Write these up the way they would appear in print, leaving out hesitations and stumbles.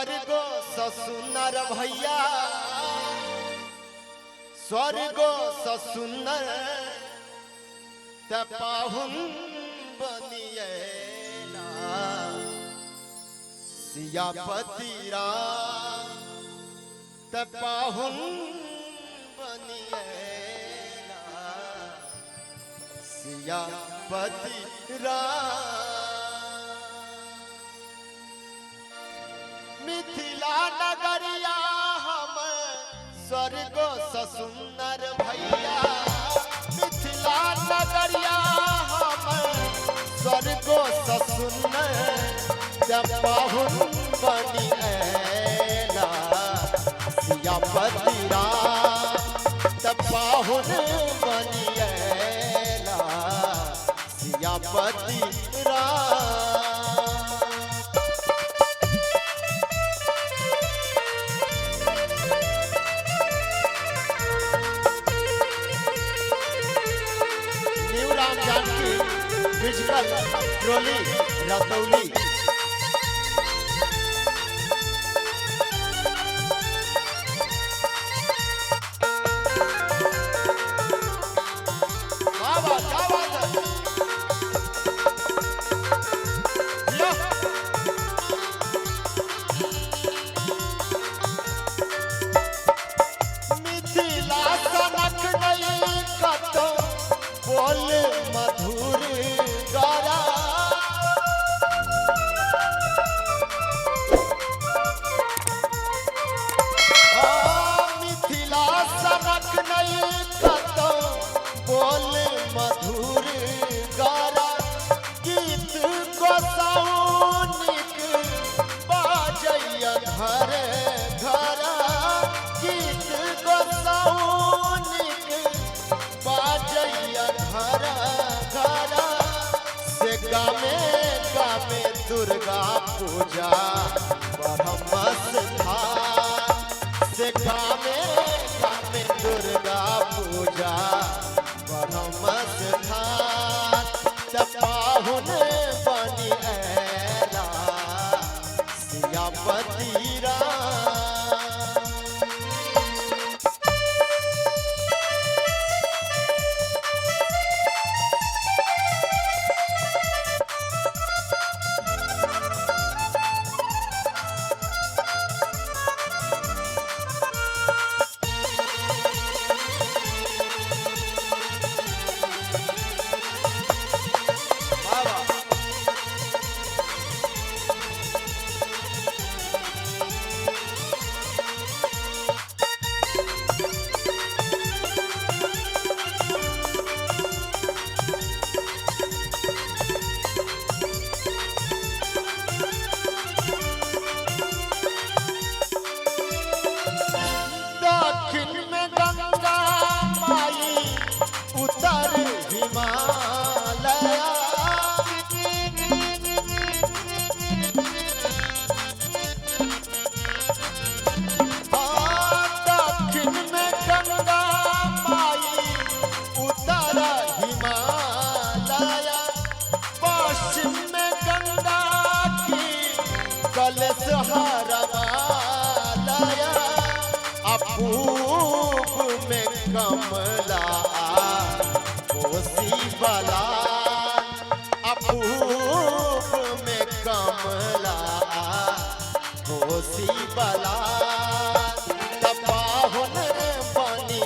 स्वर्ग ससुनर भैया स्वर्ग ससुनर पाहुन बनिए सियापति राम पाहुन बनिए सियापति राम। मिथिला नगरिया हम स्वर्ग ससुंदर भैया मिथिला नगरिया हम स्वर्ग ससुंदर पाहुन बनी सियापति राम पाहुन बनी Siyapati Ram. New Ram Janaki musical trolley Ratauli. बोल मधुर गारा मिथिला सनक नहीं कतो बोल मधुर गारा गीत गोसाउनिक बाजैया घर घर गीत गोसाउनिक बाजैया घर घर से गामे गामे दुर्गा पूजा ब्रह्मस था से गामे गामे दुर्गा पूजा ब्रह्मस था पाहुन बनी सियापति राम। उत्तर हिमालय दक्षिण में गंगा माई उत्तर हिमालय पश्चिम में गंगा की कलश हरमालय पूर्व में कमला कोसी बलान अपूर्व में कमला कोसी बलान पाहुन बनी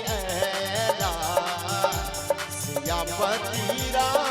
सियापति राम।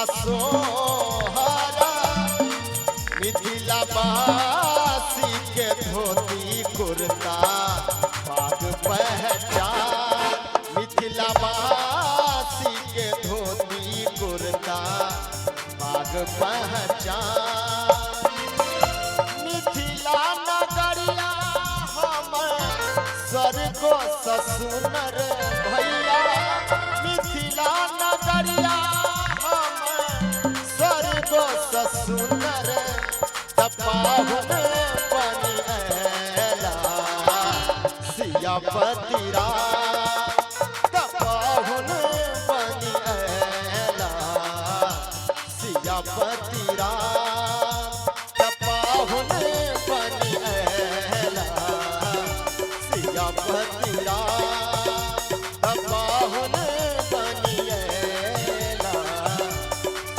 असोहरा मिथिला वासी के धोती कुर्ता पाग पहचान मिथिला वासी के धोती कुर्ता पाग पहचान मिथिला नगरिया हम स्वर्गो ससुनर भैया मिथिला नगरिया हम स्वर्गो ससुनर तपाहुन बनी ऐला सियापति राम तपाहुन बनी ऐला सियापति राम तपाहुन बनी ऐला सियापति राम तपाहुन बनी ऐला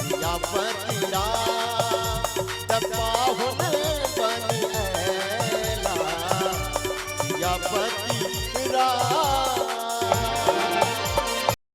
सियापति राम